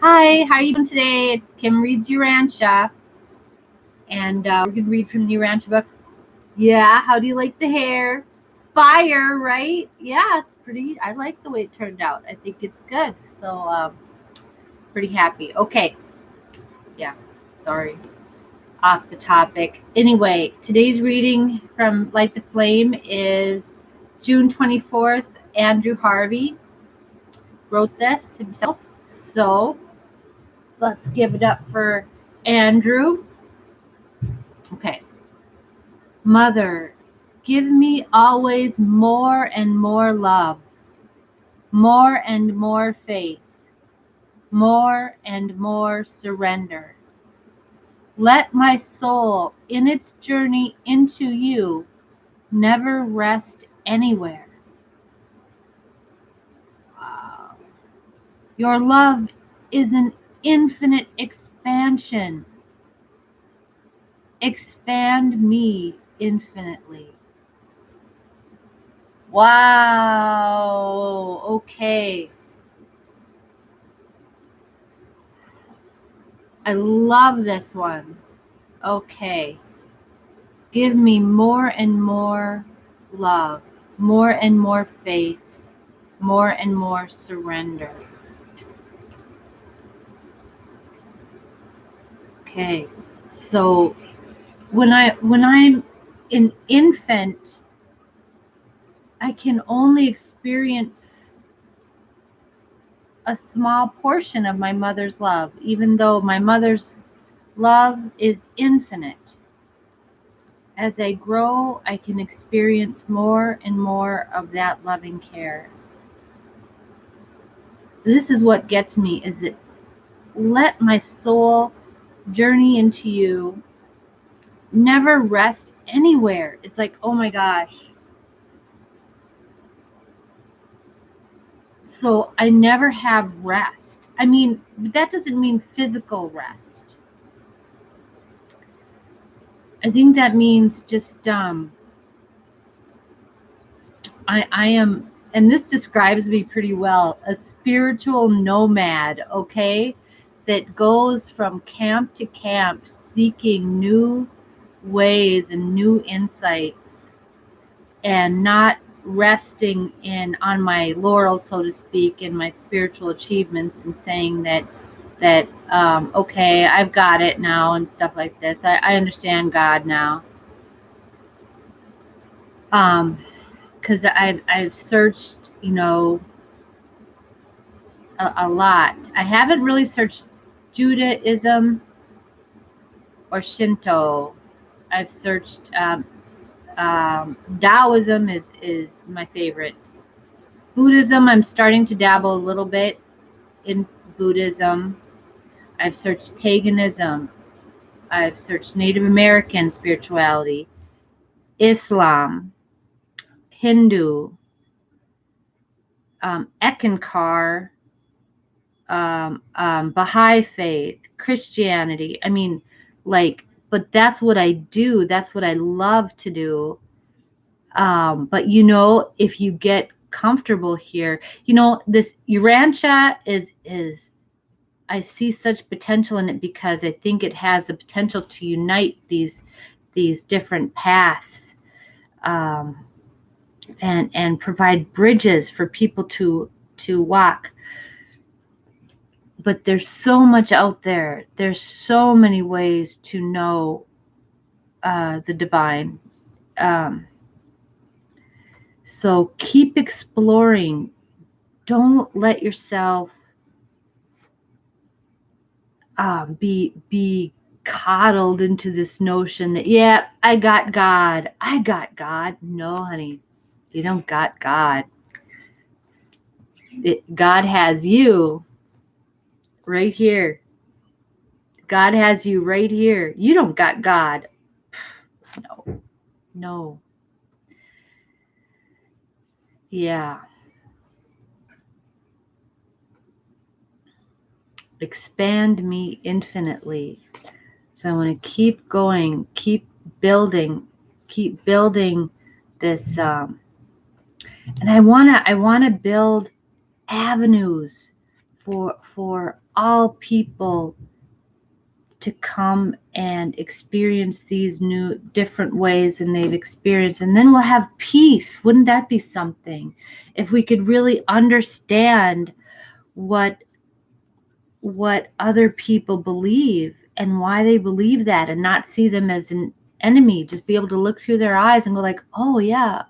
Hi, how are you doing today? It's Kim Reads Urantia, and we're going to read from the Urantia book. Yeah, how do you like the hair? Fire, right? Yeah, it's pretty. I like the way it turned out. I think it's good. So, pretty happy. Okay. Yeah, sorry. Off the topic. Anyway, today's reading from Light the Flame is June 24th. Andrew Harvey wrote this himself. So, let's give it up for Andrew. Okay. Mother, give me always more and more love, more and more faith, more and more surrender. Let my soul, in its journey into you, never rest anywhere. Wow. Your love is an infinite expansion. Expand me infinitely. Wow. Okay. I love this one. Okay. Give me more and more love, more and more faith, more and more surrender. Okay. So when I'm an infant, I can only experience a small portion of my mother's love, even though my mother's love is infinite. As I grow, I can experience more and more of that loving care. This is what gets me, is that let my soul journey into you, never rest anywhere. It's like, oh my gosh. So I never have rest. I mean, that doesn't mean physical rest. I think that means just I am, and this describes me pretty well, a spiritual nomad, okay? That goes from camp to camp seeking new ways and new insights and not resting in on my laurels, so to speak, in my spiritual achievements and saying that okay, I've got it now and stuff like this. I understand God now. Because I've searched, a lot. I haven't really searched Judaism or Shinto. I've searched Taoism is my favorite. Buddhism, I'm starting to dabble a little bit in Buddhism. I've searched paganism. I've searched Native American spirituality, Islam, Hindu, Ekankar, Baha'i faith, Christianity. I mean, but that's what I do. That's what I love to do. But if you get comfortable here, this Urantia is I see such potential in it because I think it has the potential to unite these different paths, and provide bridges for people to walk. But there's so much out there. There's so many ways to know the divine. So keep exploring. Don't let yourself be coddled into this notion that, yeah, I got God. No, honey, you don't got God. God has you right here. God has you right here. You don't got God. No. Yeah. Expand me infinitely. So I want to keep going, keep building this, and I want to build avenues for all people to come and experience these new different ways than they've experienced, and then we'll have peace. Wouldn't that be something if we could really understand what other people believe and why they believe that, and not see them as an enemy, just be able to look through their eyes and go like, oh yeah,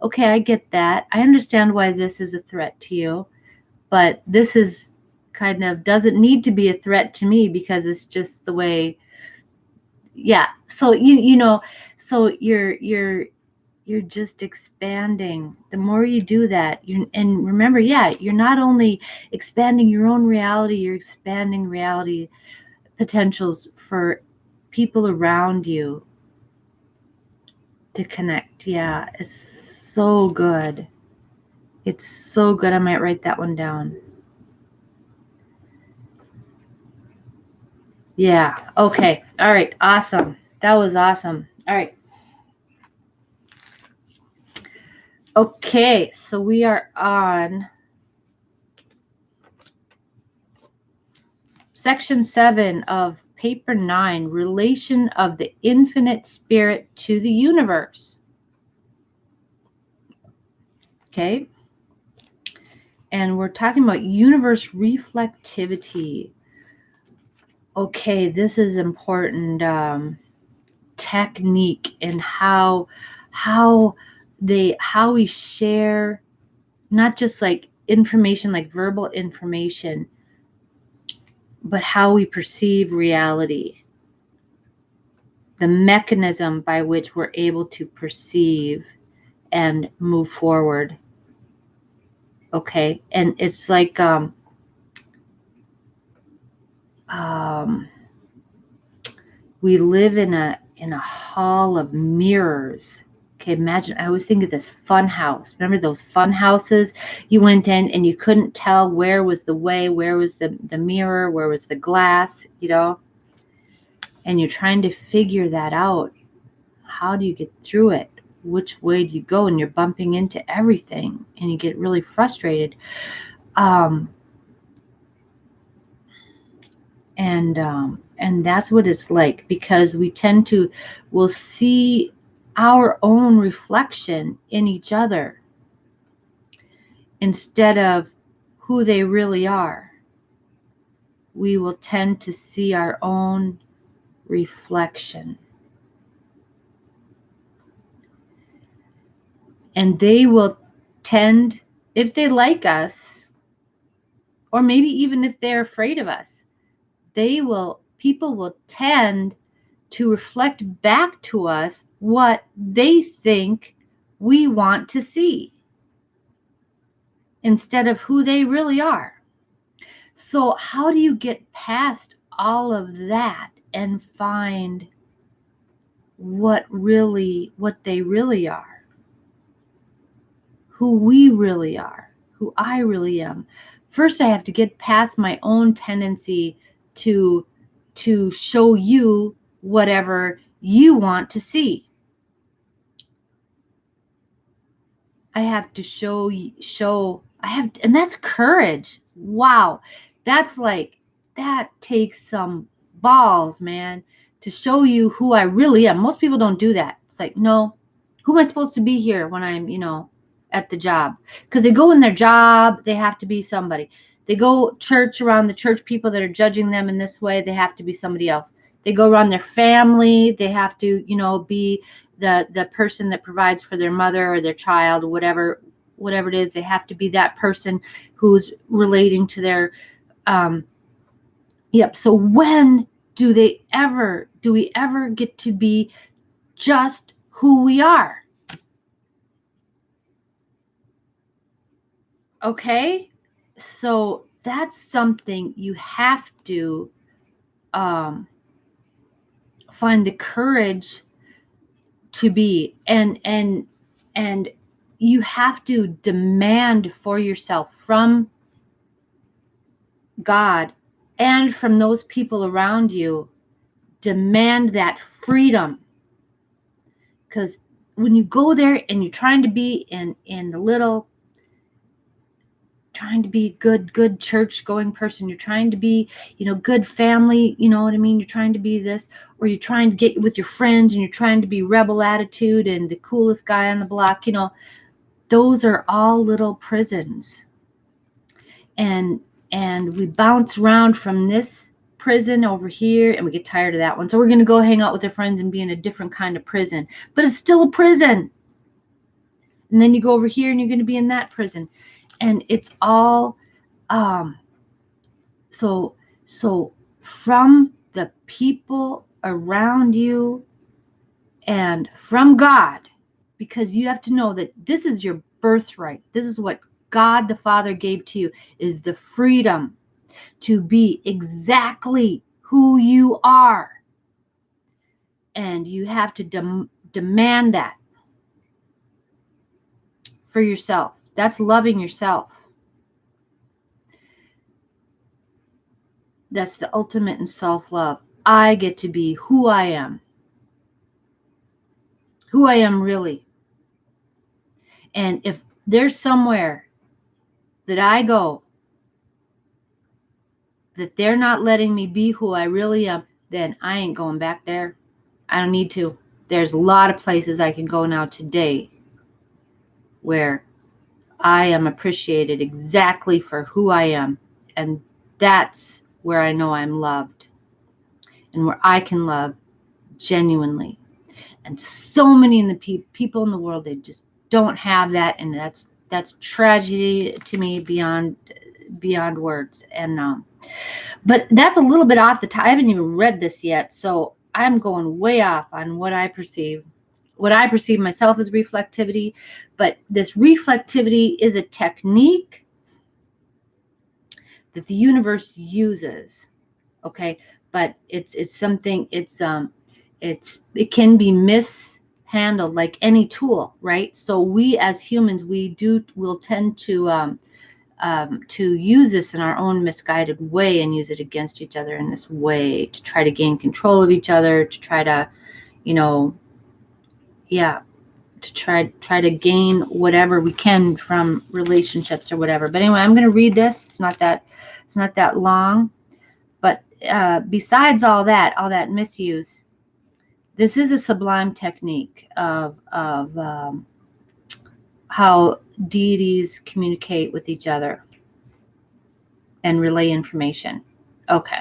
okay, I get that. I understand why this is a threat to you, but this is kind of doesn't need to be a threat to me because it's just the way. Yeah. So you know, so you're just expanding. The more you do that, and remember, yeah, you're not only expanding your own reality, you're expanding reality potentials for people around you to connect. Yeah, it's so good. It's so good. I might write that one down. Yeah. Okay. All right. Awesome. That was awesome. All right. Okay. So we are on section 7 of paper 9, relation of the infinite spirit to the universe. Okay. And we're talking about universe reflectivity. Okay, this is important technique and how we share not just like information, like verbal information, but how we perceive reality. The mechanism by which we're able to perceive and move forward. Okay, and it's like we live in a hall of mirrors. Okay, imagine, I always think of this fun house. Remember those fun houses? You went in and you couldn't tell where was the way, where was the mirror, where was the glass, you know? And you're trying to figure that out. How do you get through it? Which way do you go? And you're bumping into everything and you get really frustrated. And that's what it's like, because we'll see our own reflection in each other instead of who they really are. We will tend to see our own reflection. And they will tend, if they like us, or maybe even if they're afraid of us, people will tend to reflect back to us what they think we want to see instead of who they really are. So how do you get past all of that and find what they really are? Who we really are, who I really am. First, I have to get past my own tendency to show you whatever you want to see. I have to and that's courage. Wow. That takes some balls, man, to show you who I really am. Most people don't do that. It's like, no, who am I supposed to be here when I'm, at the job? Because they go in their job, they have to be somebody. They go church around the church people that are judging them in this way, they have to be somebody else. They go around their family, they have to, be the person that provides for their mother or their child, or whatever it is. They have to be that person who's relating to their so when do we ever get to be just who we are? Okay, so that's something you have to find the courage to be, and you have to demand for yourself from God and from those people around you. Demand that freedom, because when you go there and you're trying to be in the little trying to be a good church going person. You're trying to be, good family. You know what I mean? You're trying to be this, or you're trying to get with your friends and you're trying to be rebel attitude and the coolest guy on the block. Those are all little prisons. And we bounce around from this prison over here and we get tired of that one. So we're going to go hang out with our friends and be in a different kind of prison, but it's still a prison. And then you go over here and you're going to be in that prison. And it's all, so from the people around you and from God, because you have to know that this is your birthright. This is what God the Father gave to you, is the freedom to be exactly who you are. And you have to demand that for yourself. That's loving yourself. That's the ultimate in self-love. I get to be who I am really. And if there's somewhere that I go that they're not letting me be who I really am, then I ain't going back there. I don't need to. There's a lot of places I can go now today where I am appreciated exactly for who I am. And that's where I know I'm loved and where I can love genuinely. And so many in the people in the world, they just don't have that. And that's tragedy to me beyond words. And but that's a little bit off the top. I haven't even read this yet, so I'm going way off on what I perceive myself as reflectivity. But this reflectivity is a technique that the universe uses. Okay, but it's something, it can be mishandled like any tool, right? So we as humans, will tend to use this in our own misguided way and use it against each other in this way to try to gain control of each other, to try to, to try to gain whatever we can from relationships or whatever. But anyway, I'm going to read this. It's not that long, but besides all that misuse, this is a sublime technique of how deities communicate with each other and relay information. Okay.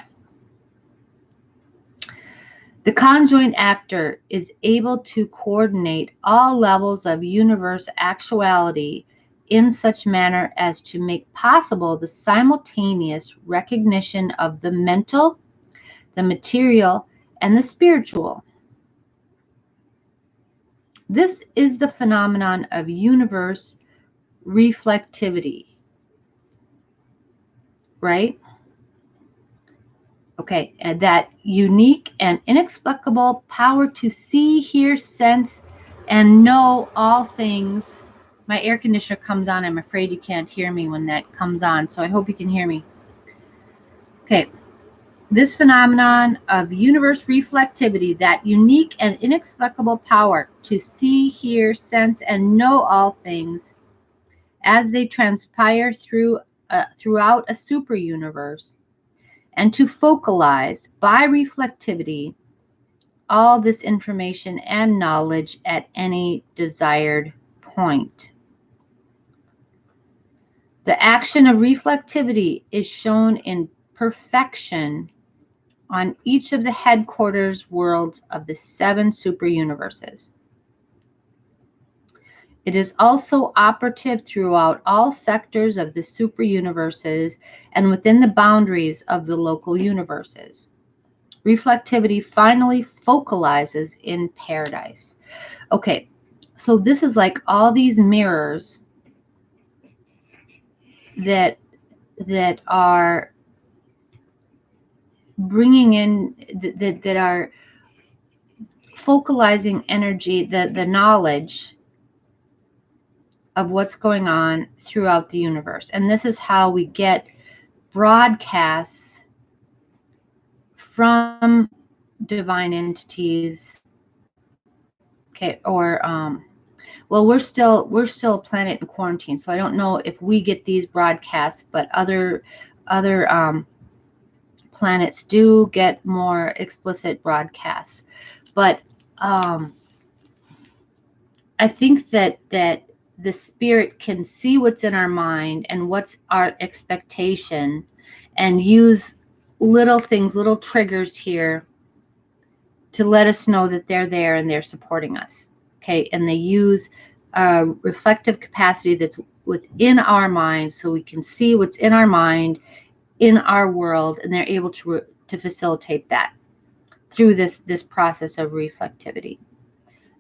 The conjoint actor is able to coordinate all levels of universe actuality in such manner as to make possible the simultaneous recognition of the mental, the material, and the spiritual. This is the phenomenon of universe reflectivity, right? Okay, and that unique and inexplicable power to see, hear, sense, and know all things. My air conditioner comes on. I'm afraid you can't hear me when that comes on, so I hope you can hear me. Okay, this phenomenon of universe reflectivity, that unique and inexplicable power to see, hear, sense, and know all things as they transpire throughout a super universe, and to focalize by reflectivity all this information and knowledge at any desired point. The action of reflectivity is shown in perfection on each of the headquarters worlds of the 7 super universes. It is also operative throughout all sectors of the super universes and within the boundaries of the local universes. Reflectivity finally focalizes in paradise. Okay, so this is like all these mirrors that are bringing in, that are focalizing energy, the knowledge of what's going on throughout the universe. And this is how we get broadcasts from divine entities, okay, or Well, we're still a planet in quarantine, so I don't know if we get these broadcasts, but other planets do get more explicit broadcasts. But I think that the spirit can see what's in our mind and what's our expectation, and use little things, little triggers here to let us know that they're there and they're supporting us. Okay, and they use a reflective capacity that's within our mind, so we can see what's in our mind, in our world, and they're able to facilitate that through this process of reflectivity.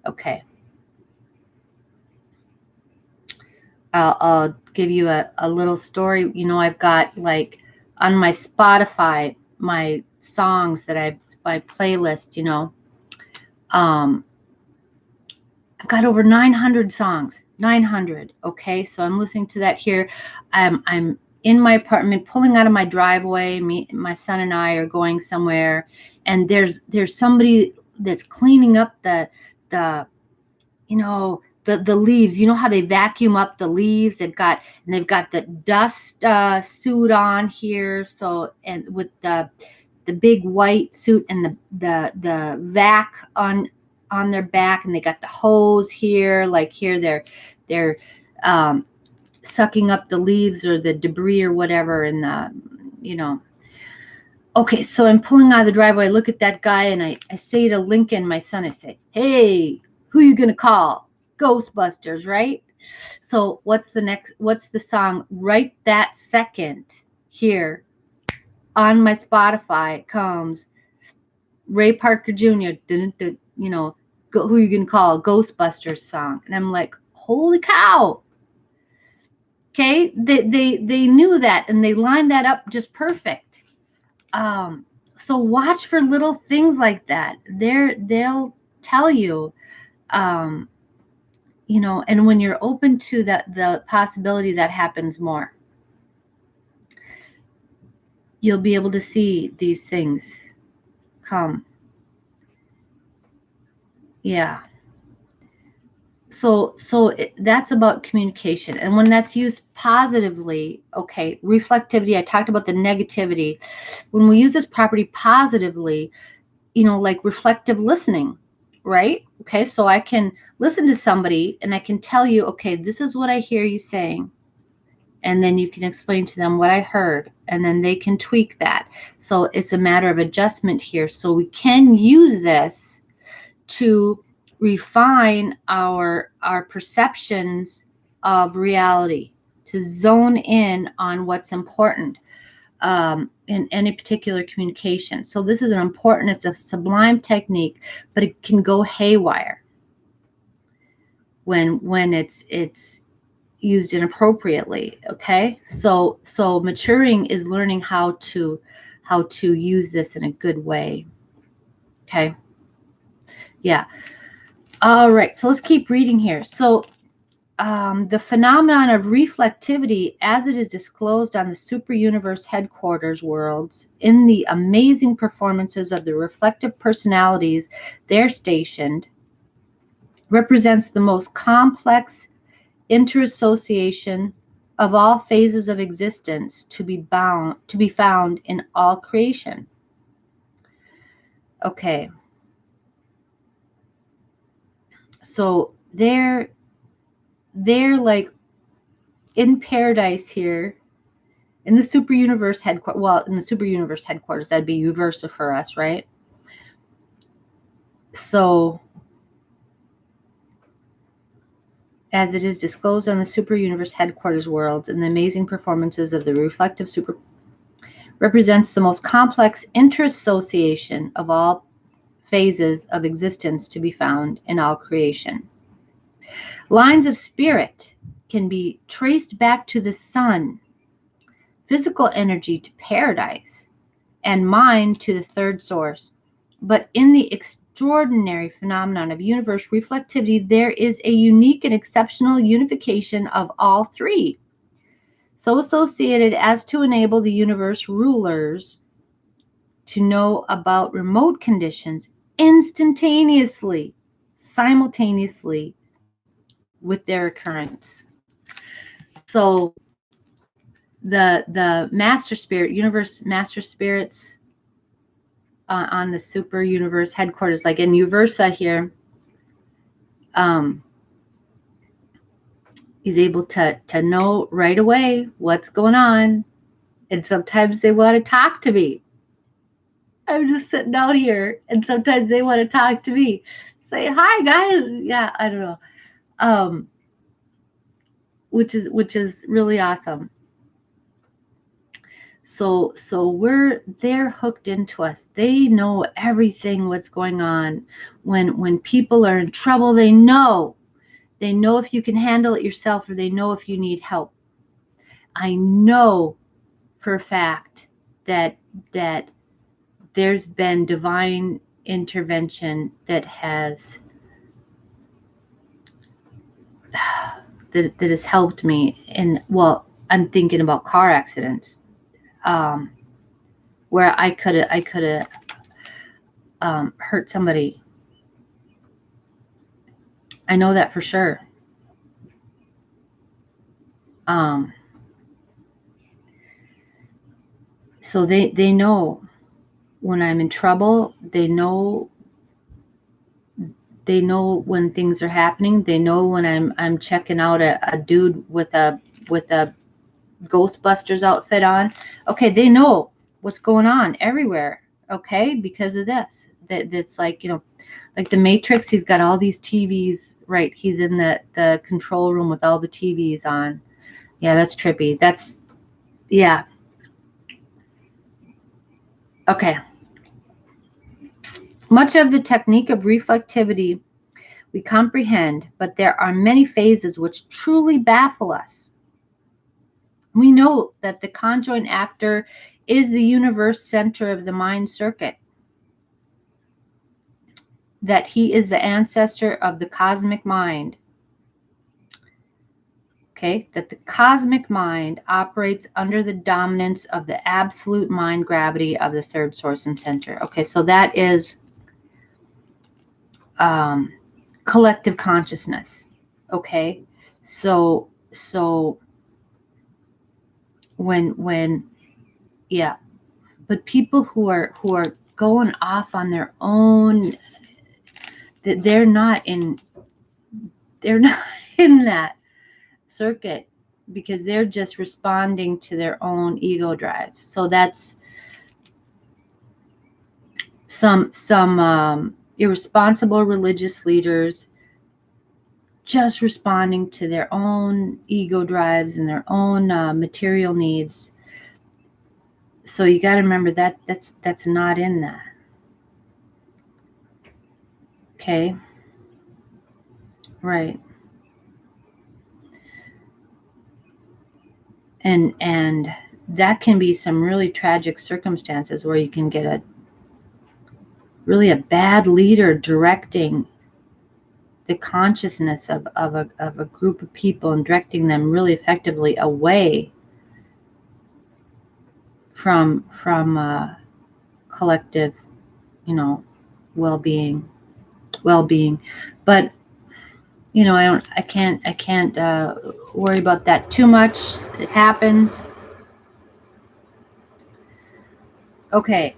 Okay. I'll give you a little story. You know, I've got, like, on my Spotify, my songs that my playlist, you know, I've got over 900 songs, 900. Okay. So I'm listening to that here. I'm in my apartment, pulling out of my driveway. My son and I are going somewhere, and there's somebody that's cleaning up the you know, the leaves. You know how they vacuum up the leaves? They've got the dust suit on here. So, and with the big white suit and the vac on their back, and they got the hose here. Like here, they're sucking up the leaves or the debris or whatever, and you know. Okay, so I'm pulling out of the driveway. I look at that guy, and I say to Lincoln, my son, I say, "Hey, who you gonna call? Ghostbusters, right?" So what's the song right that second? Here on my Spotify comes Ray Parker Jr. You know, who you gonna call? Ghostbusters song. And I'm like, holy cow. Okay, they knew that, and they lined that up just perfect. So watch for little things like that. They'll tell you, you know, and when you're open to the possibility that happens more, you'll be able to see these things come. Yeah. So that's about communication. And when that's used positively, okay, reflectivity, I talked about the negativity. When we use this property positively, you know, like reflective listening, right? Okay, so I can listen to somebody and I can tell you, okay, this is what I hear you saying. And then you can explain to them what I heard, and then they can tweak that. So it's a matter of adjustment here. So we can use this to refine our perceptions of reality, to zone in on what's important in any particular communication. So this is it's a sublime technique, but it can go haywire when it's used inappropriately. Okay, so maturing is learning how to use this in a good way. Okay, yeah. All right, so let's keep reading here. So the phenomenon of reflectivity, as it is disclosed on the super-universe headquarters worlds in the amazing performances of the reflective personalities there stationed, represents the most complex interassociation of all phases of existence to be found in all creation. Okay. So they're like in paradise here in the super universe headquarters. Well, in the super universe headquarters, that'd be universe for us, right? So as it is disclosed on the super universe headquarters worlds and the amazing performances of the reflective super represents the most complex interassociation of all phases of existence to be found in all creation. Lines of spirit can be traced back to the sun, physical energy to paradise, and mind to the third source. But in the extraordinary phenomenon of universe reflectivity, there is a unique and exceptional unification of all three, so associated as to enable the universe rulers to know about remote conditions instantaneously, simultaneously, with their occurrence. So the master spirit, universe, master spirits on the super universe headquarters, like in Uversa here, is able to know right away what's going on. And sometimes they want to talk to me. I'm just sitting out here, and sometimes they want to talk to me. Say, hi, guys. Yeah, I don't know. Which is really awesome. So they're hooked into us. They know everything what's going on. When people are in trouble, they know if you can handle it yourself, or they know if you need help. I know for a fact that there's been divine intervention that has helped me. And well, I'm thinking about car accidents, where I could have hurt somebody. I know that for sure. So they know when I'm in trouble. They know when things are happening. They know when I'm checking out a dude with a Ghostbusters outfit on. Okay, they know what's going on everywhere. Okay, because of this. That's like, like the Matrix. He's got all these TVs. Right, he's in the control room with all the TVs on. Yeah, that's trippy. Yeah. Okay. Much of the technique of reflectivity we comprehend, but there are many phases which truly baffle us. We know that the conjoint actor is the universe center of the mind circuit, that he is the ancestor of the cosmic mind. Okay, that the cosmic mind operates under the dominance of the absolute mind gravity of the third source and center. Okay, so that is collective consciousness. Okay, so when yeah, but people who are going off on their own, they're not in that circuit, because they're just responding to their own ego drives. So that's some irresponsible religious leaders just responding to their own ego drives and their own material needs. So you got to remember that that's not in that. Okay. Right. And that can be some really tragic circumstances where you can get a bad leader directing the consciousness of a group of people and directing them really effectively away from collective, well-being. But I can't worry about that too much. It happens. Okay.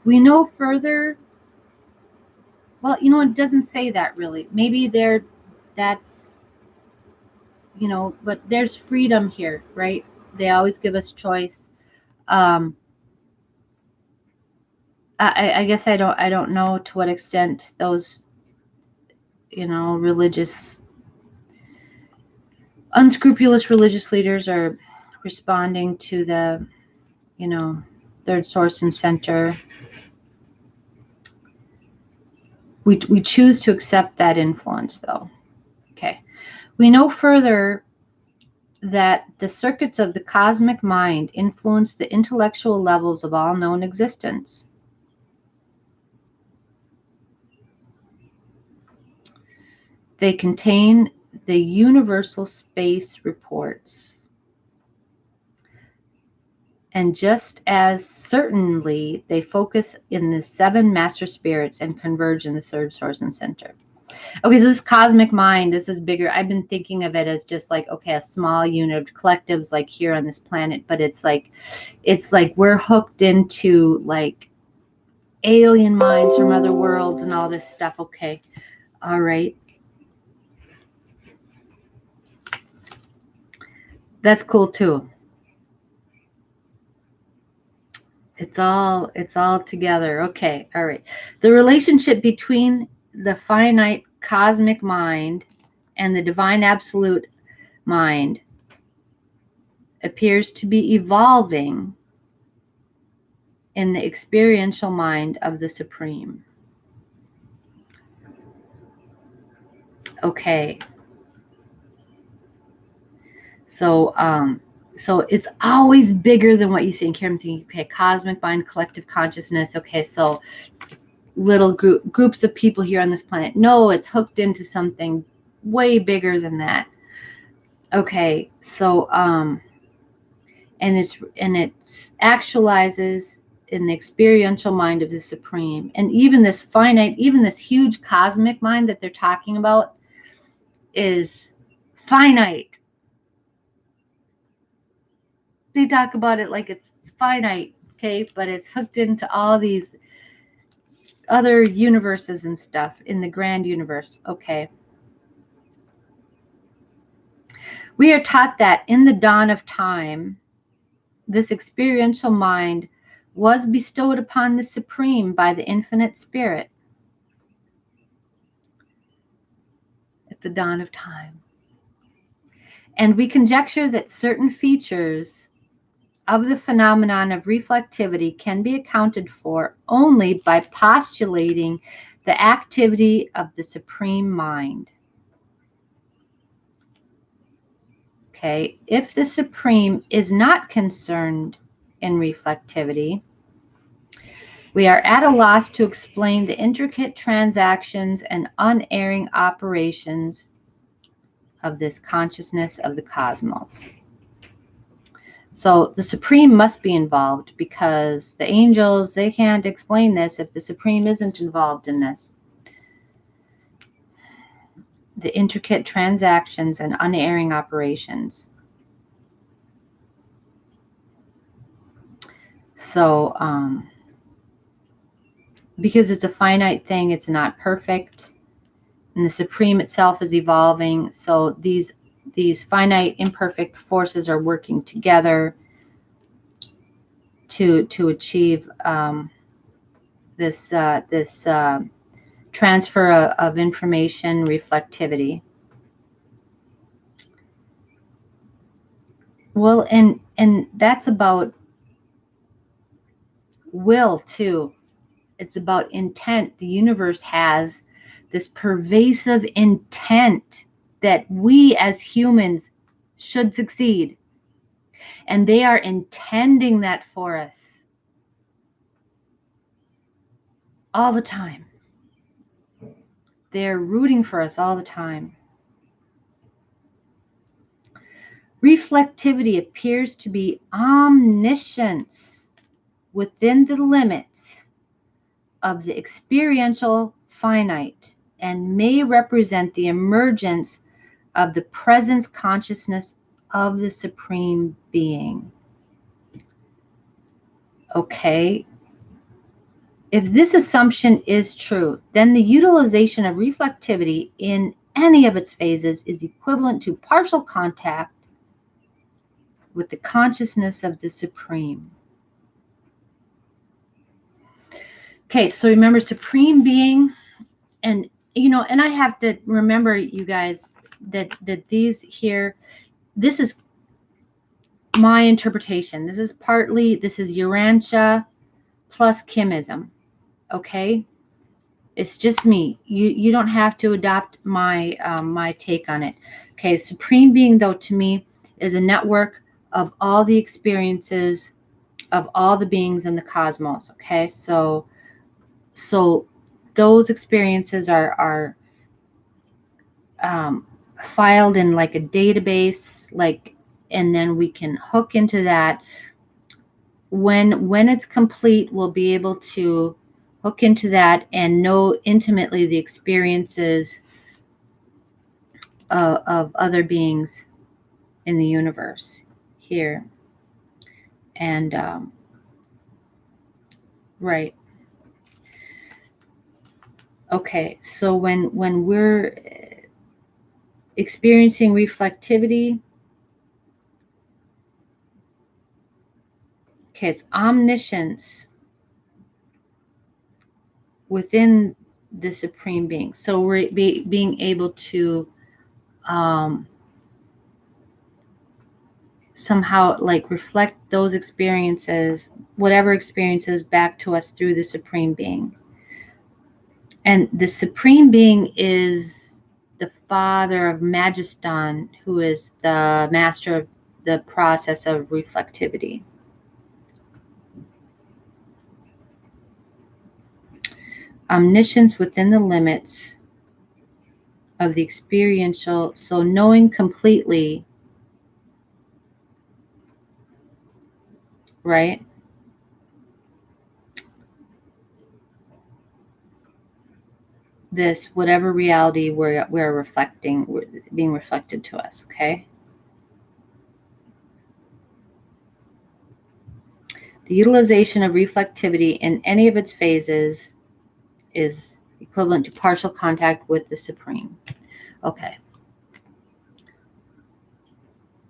We know further. Well, it doesn't say that really. Maybe that's, but there's freedom here, right? They always give us choice. I guess I don't know to what extent those, unscrupulous religious leaders are responding to the, third source and center. We choose to accept that influence, though. Okay. We know further that the circuits of the cosmic mind influence the intellectual levels of all known existence. They contain the universal space reports. And just as certainly, they focus in the 7 master spirits and converge in the third source and center. Okay, so this cosmic mind, this is bigger. I've been thinking of it as just like, okay, a small unit of collectives like here on this planet, but it's like we're hooked into like alien minds from other worlds and all this stuff. Okay. All right. That's cool too. It's all together. Okay. All right. The relationship between the finite cosmic mind and the divine absolute mind appears to be evolving in the experiential mind of the Supreme. Okay. So it's always bigger than what you think. Here I'm thinking, okay, cosmic mind, collective consciousness. Okay, so little groups of people here on this planet. No, it's hooked into something way bigger than that. Okay, so and it's actualizes in the experiential mind of the Supreme. And even this finite, even this huge cosmic mind that they're talking about is finite. They talk about it like it's finite, okay, but it's hooked into all these other universes and stuff in the grand universe. Okay. We are taught that in the dawn of time, this experiential mind was bestowed upon the Supreme by the infinite Spirit at the dawn of time. And we conjecture that certain features of the phenomenon of reflectivity can be accounted for only by postulating the activity of the Supreme Mind. Okay, if the Supreme is not concerned in reflectivity, we are at a loss to explain the intricate transactions and unerring operations of this consciousness of the cosmos. So the Supreme must be involved, because the angels, they can't explain this if the Supreme isn't involved in this. The intricate transactions and unerring operations. So, because it's a finite thing, it's not perfect, and the Supreme itself is evolving. So these finite, imperfect forces are working together to achieve this transfer of information, reflectivity. Well, and that's about will too. It's about intent. The universe has this pervasive intent that we as humans should succeed. And they are intending that for us all the time. They're rooting for us all the time. Reflectivity appears to be omniscience within the limits of the experiential finite, and may represent the emergence of the presence consciousness of the Supreme Being. Okay. If this assumption is true, then the utilization of reflectivity in any of its phases is equivalent to partial contact with the consciousness of the Supreme. Okay, so remember, Supreme Being, and and I have to remember, you guys, that these here, this is my interpretation. This is Urantia plus Kimism. Okay, it's just me. You don't have to adopt my my take on it. Okay, Supreme Being, though, to me is a network of all the experiences of all the beings in the cosmos. Okay, so those experiences are filed in like a database, and then we can hook into that. When it's complete, we'll be able to hook into that and know intimately the experiences of other beings in the universe here. And right. Okay, so when we're experiencing reflectivity, okay, it's omniscience within the Supreme Being. So we're being able to somehow like reflect those experiences, whatever experiences, back to us through the Supreme Being. And the Supreme Being is the Father of Magiston, who is the master of the process of reflectivity. Omniscience within the limits of the experiential, so knowing completely, right? This, whatever reality we're reflecting, being reflected to us, okay? The utilization of reflectivity in any of its phases is equivalent to partial contact with the Supreme. Okay.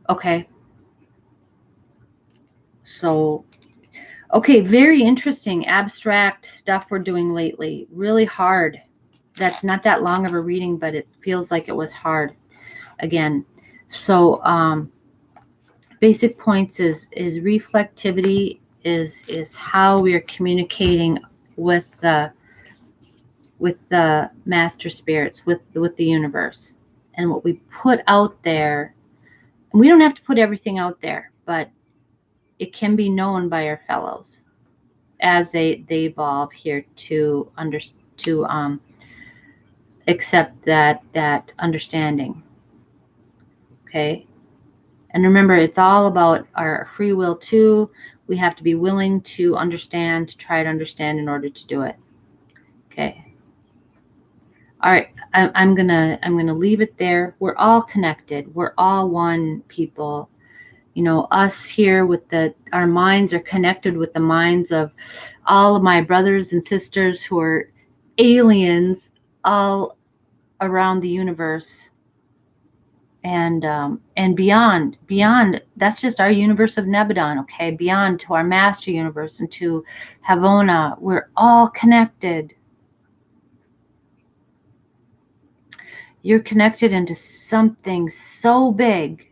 Okay. So, okay, very interesting, abstract stuff we're doing lately. Really hard. That's not that long of a reading, but it feels like it was hard again. So, basic points is reflectivity is how we are communicating with the master spirits, with the universe, and what we put out there. And we don't have to put everything out there, but it can be known by our fellows as they evolve here to accept that understanding. Okay. And remember, it's all about our free will too. We have to be willing to understand, to try to understand in order to do it. Okay. All right. I'm gonna leave it there. We're all connected. We're all one, people. You know, us here with our minds are connected with the minds of all of my brothers and sisters who are aliens all around the universe. And beyond, that's just our universe of Nebadon, okay? Beyond to our master universe and to Havona, we're all connected. You're connected into something so big,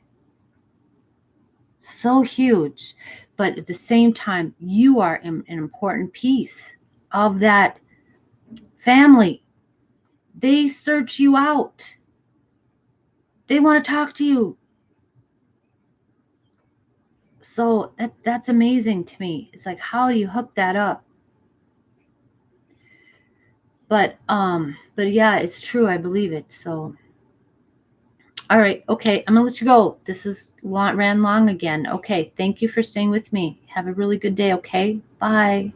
so huge, but at the same time, you are an important piece of that family. They search you out. They want to talk to you. So that's amazing to me. It's like, how do you hook that up? But yeah, it's true. I believe it. So, all right. Okay. I'm gonna let you go. This ran long again. Okay. Thank you for staying with me. Have a really good day. Okay. Bye.